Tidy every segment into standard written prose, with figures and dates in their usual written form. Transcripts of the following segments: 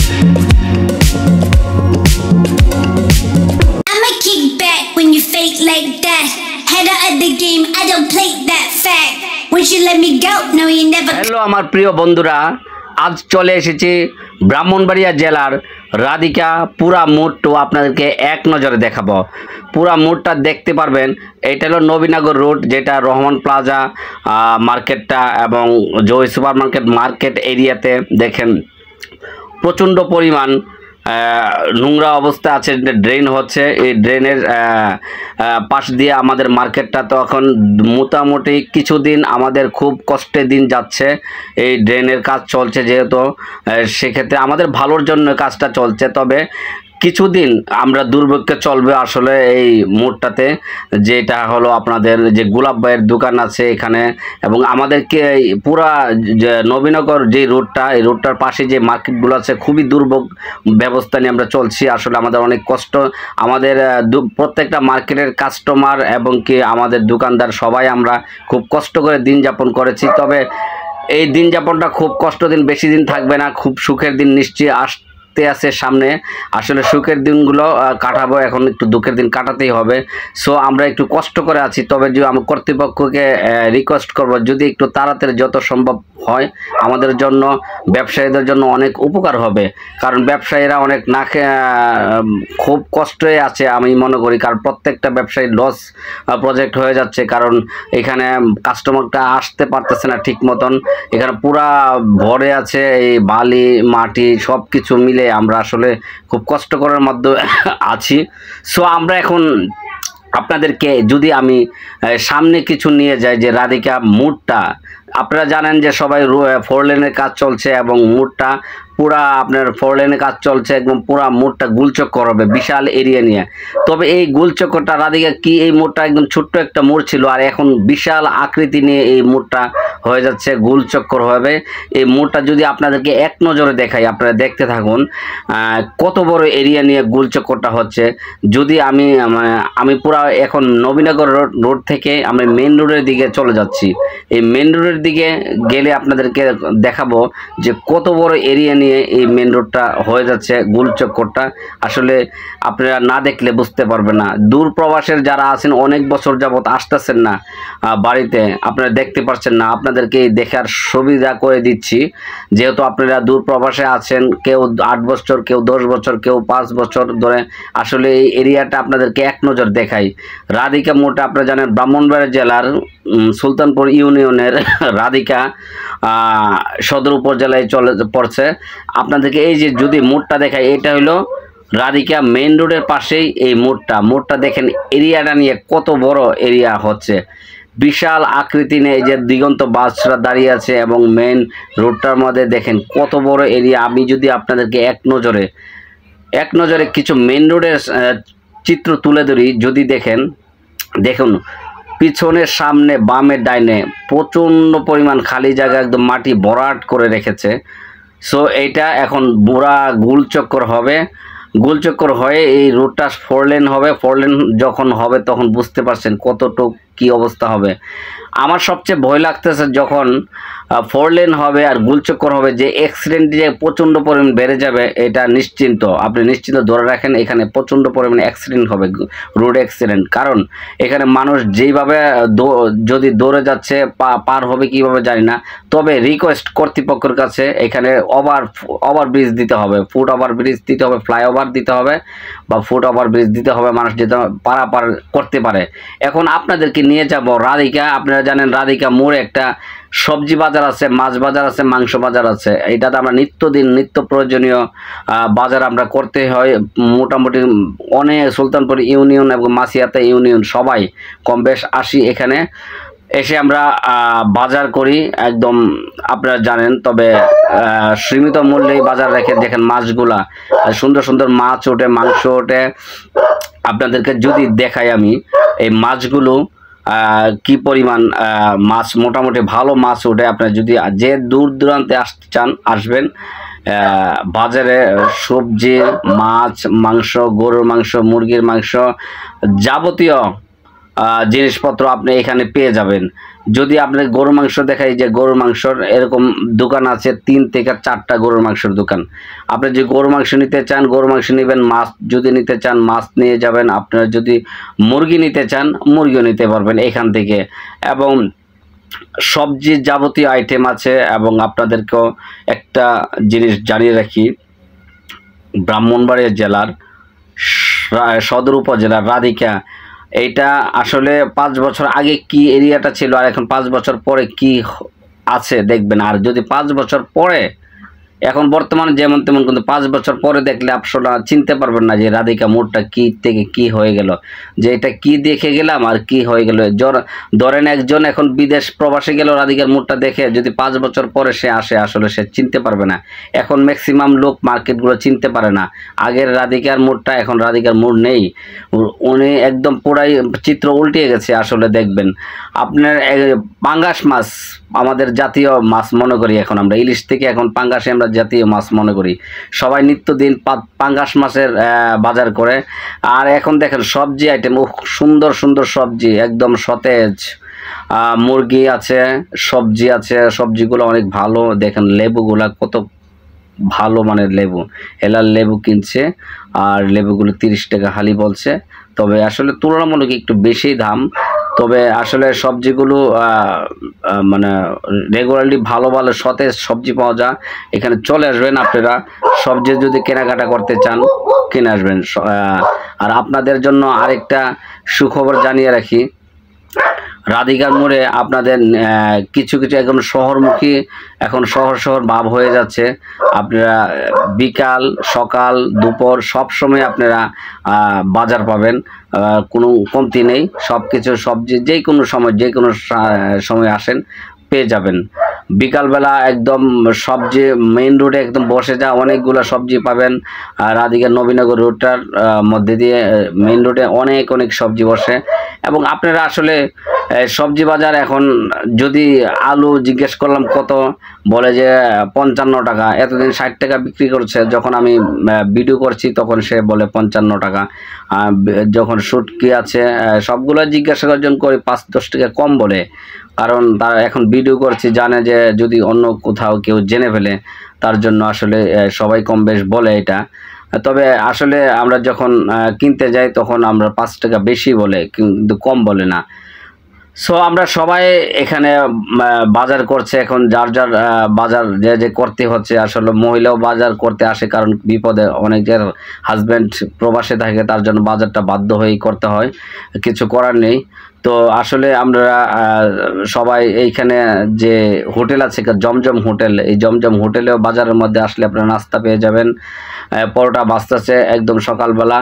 I'ma kick back when you fake like that. Head out of the game, I don't play that fact. Once you let me go, no you never. Hello আমার প্রিয় বন্ধুরা, আজ চলে এসেছি ব্রাহ্মণবাড়িয়া জেলার রাধিকা পুরা মুডটা আপনাদেরকে এক নজরে দেখাবো। পুরা মুডটা দেখতে পারবেন। এটা হলো নবীনগর রোড, যেটা রহমান প্লাজা মার্কেটটা এবং জয় সুপার মার্কেট এরিয়াতে দেখেন প্রচণ্ড পরিমাণ নোংরা অবস্থা আছে, ড্রেন হচ্ছে। এই ড্রেনের পাশ দিয়ে আমাদের মার্কেটটা তো এখন মোটামুটি কিছুদিন আমাদের খুব কষ্টে দিন যাচ্ছে। এই ড্রেনের কাজ চলছে যেহেতু, সেক্ষেত্রে আমাদের ভালোর জন্য কাজটা চলছে। তবে কিছুদিন আমরা দুর্ভিক্ষে চলবে আসলে এই মোড়টাতে, যেটা হলো আপনাদের যে গোলাপ ভাইয়ের দোকান আছে এখানে, এবং আমাদেরকে পুরা যে নবীনগর যে রোডটা, এই রোডটার পাশে যে মার্কেটগুলো আছে খুবই দুর্ভোগ ব্যবস্থা নিয়ে আমরা চলছি। আসলে আমাদের অনেক কষ্ট, আমাদের প্রত্যেকটা মার্কেটের কাস্টমার এবং কি আমাদের দোকানদার সবাই আমরা খুব কষ্ট করে দিন যাপন করেছি। তবে এই দিন যাপনটা খুব কষ্ট দিন, বেশি দিন থাকবে না, খুব সুখের দিন নিশ্চয়ই আছে সামনে। আসলে সুখের দিনগুলো কাটাবো, এখন একটু দুঃখের দিন কাটাতেই হবে। সো আমরা একটু কষ্ট করে আছি। তবে যে আমি কর্তৃপক্ষকে রিকোয়েস্ট করব, যদি একটু তাড়াতাড়ি যত সম্ভব হয় আমাদের জন্য, ব্যবসায়ীদের জন্য অনেক উপকার হবে। কারণ ব্যবসায়ীরা অনেক খুব কষ্টে আছে আমি মনে করি, কারণ প্রত্যেকটা ব্যবসায়ী লস প্রজেক্ট হয়ে যাচ্ছে। কারণ এখানে কাস্টমারটা আসতে পারতেছে না ঠিক মতন, এখানে পুরা ভরে আছে এই বালি মাটি সব কিছু মিলে আমরা আসলে খুব কষ্ট করার মধ্যে আছি। সো আমরা এখন আপনাদেরকে যদি আমি সামনে কিছু নিয়ে যাই, যে রাধিকা মোড়টা আপনারা জানেন যে সবাই 4 লেনের কাজ চলছে এবং মোড়টা পুরা আপনার 4 লেনের কাজ চলছে, একদম পুরা মোড়টা গুলচক্কর হবে বিশাল এরিয়া নিয়ে। তবে এই গুলচক্করটা রাধিকা কি, এই মোড়টা একদম ছোট্ট একটা মোড় ছিল, আর এখন বিশাল আকৃতি নিয়ে এই মোড়টা হয়ে যাচ্ছে, গুলচক্কর হবে। এই মোড়টা যদি আপনাদেরকে এক নজরে দেখাই, আপনারা দেখতে থাকুন কত বড় এরিয়া নিয়ে গুলচক্করটা হচ্ছে। যদি আমি পুরা এখন নবীনগর রোড থেকে আমি মেন রোডের দিকে চলে যাচ্ছি। এই মেন রোডের দিকে গেলে আপনাদেরকে দেখাবো যে কত বড় এরিয়া নিয়ে এই মেন রোডটা হয়ে যাচ্ছে গুলচক্করটা। আসলে আপনারা না দেখলে বুঝতে পারবেন না। দূর প্রবাসের যারা আছেন, অনেক বছর যাবত আসতেছেন না বাড়িতে, আপনারা দেখতে পাচ্ছেন না, আপনাদেরকে দেখার সুবিধা করে দিচ্ছি। যেহেতু আপনারা দূর প্রবাসে আছেন, কেউ 8 বছর, কেউ 10 বছর, কেউ 5 বছর ধরে, আসলে এই এরিয়াটা আপনাদেরকে এক নজর দেখাই। রাধিকা মোড়টা আপনারা জানেন ব্রাহ্মণবাড়িয়া জেলার সুলতানপুর ইউনিয়নের রাধিকা সদর উপজেলায় পড়ছে। আপনাদেরকে এই যে যদি মোড়টা দেখাই, এটা হলো রাধিকা মেইন রোডের পাশেই এই মোড়টা দেখেন, এরিয়াটা নিয়ে কত বড় এরিয়া হচ্ছে, বিশাল আকৃতি নিয়ে। এই যে দিগন্ত বাসরা দাঁড়িয়ে আছে এবং মেইন রোডটার মধ্যে দেখেন কত বড় এরিয়া। আমি যদি আপনাদেরকে এক নজরে কিছু মেইন রোডের চিত্র তুলে ধরি, যদি দেখুন পিছনের সামনে বামে ডাইনে প্রচণ্ড পরিমাণ খালি জায়গা, একদম মাটি ভরাট করে রেখেছে। সো এইটা এখন বুড়া গুলচক্কর হবে, গোলচক্কর হয়ে এই রোডটা 4 লেন হবে। 4 লেন যখন হবে তখন বুঝতে পারছেন কতটুক কি অবস্থা হবে। আমার সবচেয়ে ভয় লাগতেছে যখন 4 লেন হবে আর গোলচক্কর হবে, যে অ্যাক্সিডেন্ট যে প্রচণ্ড পরিমাণ বেড়ে যাবে, এটা নিশ্চিন্ত, আপনি নিশ্চিন্ত ধরে রাখেন। এখানে প্রচণ্ড পরিমাণে অ্যাক্সিডেন্ট হবে, রোড অ্যাক্সিডেন্ট। কারণ এখানে মানুষ যেইভাবে যদি দৌড়ে যাচ্ছে, পার হবে কীভাবে জানি না। তবে রিকোয়েস্ট কর্তৃপক্ষের কাছে, এখানে ওভার ব্রিজ দিতে হবে, ফুট ওভার ব্রিজ দিতে হবে, ফ্লাইওভার দিতে হবে বা ফুট ওভার ব্রিজ দিতে হবে, মানুষ যেতে পারাপার করতে পারে। এখন আপনাদেরকে নিয়ে যাব রাধিকা। আপনারা জানেন রাধিকা মোড়ে একটা সবজি বাজার আছে, মাছ বাজার আছে, মাংস বাজার আছে। এইটাতে আমরা নিত্য প্রয়োজনীয় বাজার আমরা করতে হয়। মোটামুটি অনেক সুলতানপুর ইউনিয়ন এবং মাসিয়াতা ইউনিয়ন সবাই কম বেশ আসি এখানে, এসে আমরা বাজার করি একদম, আপনারা জানেন। তবে সীমিত মূল্যেই বাজার রেখে দেখেন মাছগুলা, সুন্দর সুন্দর মাছ ওঠে, মাংস ওঠে। আপনাদেরকে যদি দেখাই আমি এই মাছগুলো কি পরিমাণ মাছ, মোটামুটি ভালো মাছ ওঠে। আপনারা যদি যে দূর দূরান্তে আসতে চান আসবেন, বাজারে সবজি, মাছ, মাংস, গরুর মাংস, মুরগির মাংস, যাবতীয় জিনিসপত্র আপনি এখানে পেয়ে যাবেন। যদি আপনার গরুর মাংস দেখাই, যে গরুর মাংসর এরকম দোকান আছে 3 থেকে 4টা গরুর মাংসের দোকান। আপনি যদি গরুর মাংস নিতে চান গরুর মাংস নেবেন, মাছ যদি নিতে চান মাছ নিয়ে যাবেন, আপনারা যদি মুরগি নিতে চান মুরগিও নিতে পারবেন এখান থেকে। এবং সবজির যাবতীয় আইটেম আছে। এবং আপনাদেরকেও একটা জিনিস জানিয়ে রাখি, ব্রাহ্মণবাড়িয়া জেলার সদর উপজেলার রাধিকা, এইটা আসলে 5 বছর আগে কি এরিয়াটা ছিল আর এখন 5 বছর পরে কি আছে দেখবেন। আর যদি 5 বছর পরে, এখন বর্তমানে যেমন তেমন, কিন্তু 5 বছর পরে দেখলে আপনারা চিনতে পারবেন না যে রাধিকা মোড়টা কি থেকে কি হয়ে গেল, যে এটা কি দেখে গেলাম আর কি হয়ে গেল। ধরেন একজন এখন বিদেশ প্রবাসে গেল, রাধিকার মোড়টা দেখে যদি 5 বছর পরে সে আসে, আসলে সে চিনতে পারবে না। এখন ম্যাক্সিমাম লোক মার্কেটগুলো চিনতে পারে না। আগের রাধিকার মোড়টা, এখন রাধিকার মোড় নেই, উনি একদম পুরাই চিত্র উল্টিয়ে গেছে। আসলে দেখবেন আপনার পাঙ্গাস মাছ আমাদের জাতীয় মাছ মনে করি, এখন আমরা ইলিশ থেকে এখন পাঙ্গাসে আমরা জাতীয় মাছ মনে করি। সবাই নিত্যদিন পাঙ্গাস মাছের বাজার করে। আর এখন দেখেন সবজি আইটেম, সুন্দর সুন্দর সবজি, একদম সতেজ মুরগি আছে, সবজি আছে, সবজিগুলো অনেক ভালো। দেখেন লেবুগুলা কত ভালো মানের লেবু, হেলাল লেবু কিনছে, আর লেবুগুলো 30 টাকা হালি বলছে। তবে আসলে তুলনামূলক একটু বেশি দাম। তবে আসলে সবজিগুলো মানে রেগুলারলি ভালো ভালো সতেজ সবজি পাওয়া যায়। এখানে চলে আসবেন আপনারা, সবজি যদি কেনাকাটা করতে চান কিনে আসবেন। আর আপনাদের জন্য আরেকটা সুখবর জানিয়ে রাখি, রাধিকার মোড়ে আপনাদের কিছু কিছু একদম শহরমুখী, এখন শহর ভাব হয়ে যাচ্ছে। আপনারা বিকাল সকাল দুপুর সব সময় আপনারা বাজার পাবেন, কোনো কমতি নেই। সব কিছু সবজি যে কোনো সময়, যে কোনো সময় আসেন পেয়ে যাবেন। বিকালবেলা একদম সবজি মেইন রোডে একদম বসে যা অনেকগুলো সবজি পাবেন। রাধিকার নবীনগর রোডটার মধ্যে দিয়ে মেইন রোডে অনেক অনেক সবজি বসে। এবং আপনারা আসলে সবজি বাজার এখন যদি আলু জিজ্ঞেস করলাম কত, বলে যে 55 টাকা, এতদিন 60 টাকা বিক্রি করছে। যখন আমি ভিডিও করছি তখন সে বলে 55 টাকা। যখন শুটকি আছে সবগুলো জিজ্ঞাসা করি 5-10 টাকা কম বলে, কারণ তারা এখন ভিডিও করছি, জানে যে যদি অন্য কোথাও কেউ জেনে ফেলে, তার জন্য আসলে সবাই কম বেশ বলে এটা। তবে আসলে আমরা যখন কিনতে যাই তখন আমরা 5 টাকা বেশি বলে, কিন্তু কম বলে না। সো আমরা সবাই এখানে বাজার করছে, এখন যার যার বাজার যে যে করতে হচ্ছে। আসলে মহিলাও বাজার করতে আসে, কারণ বিপদে অনেকের হাজব্যান্ড প্রবাসে থাকে, তার জন্য বাজারটা বাধ্য হয়েই করতে হয়, কিছু করার নেই। তো আসলে আমরা সবাই এইখানে যে হোটেল আছে জমজম হোটেল, এই জমজম হোটেলেও বাজারের মধ্যে আসলে আপনারা নাস্তা পেয়ে যাবেন। পরোটা বাজতেছে একদম সকালবেলা,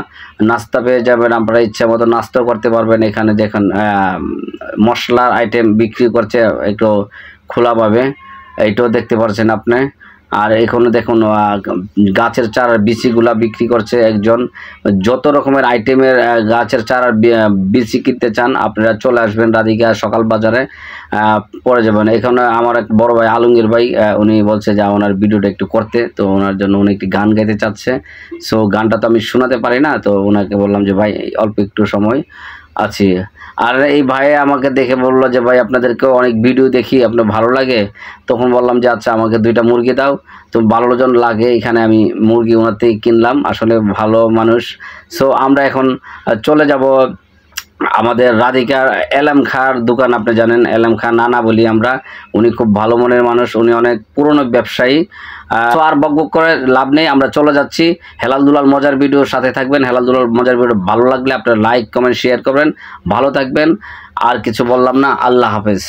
নাস্তা পেয়ে যাবেন। আপনারা ইচ্ছা মতো নাস্তাও করতে পারবেন। এখানে দেখেন মশলার আইটেম বিক্রি করছে একটু খোলাভাবে, এইটাও দেখতে পাচ্ছেন আপনি। আর এখানে দেখুন গাছের চারার বিচিগুলা বিক্রি করছে একজন। যত রকমের আইটেমের গাছের চারার বিচি কিনতে চান আপনারা চলে আসবেন রাধিকা সকাল বাজারে, পরে যাবেন। এখানে আমার এক বড় ভাই আলমগীর ভাই, উনি বলছে যে ওনার ভিডিওটা একটু করতে, তো ওনার জন্য উনি একটি গান গাইতে চাচ্ছে। সো গানটা তো আমি শোনাতে পারি না, তো ওনাকে বললাম যে ভাই অল্প একটু সময় আছি। আর এই ভাই আমাকে দেখে বললো যে ভাই আপনাদেরকেও অনেক ভিডিও দেখি, আপনার ভালো লাগে। তখন বললাম যে আচ্ছা আমাকে 2টা মুরগি দাও। তো 12 জন লাগে, এখানে আমি মুরগি ওনার থেকে কিনলাম, আসলে ভালো মানুষ। সো আমরা এখন চলে যাব আমাদের রাধিকার এলএম খার দোকান। আপনি জানেন এলএম খা নানা বলি আমরা, উনি খুব ভালো মনের মানুষ, উনি অনেক পুরনো ব্যবসায়ী। তো আর বকবক করে লাভ নেই, আমরা চলে যাচ্ছি। হেলাল দুলাল মজার ভিডিওর সাথে থাকবেন। হেলাল দুলাল মজার ভিডিও ভালো লাগলে আপনারা লাইক কমেন্ট শেয়ার করবেন। ভালো থাকবেন, আর কিছু বললাম না। আল্লাহ হাফেজ।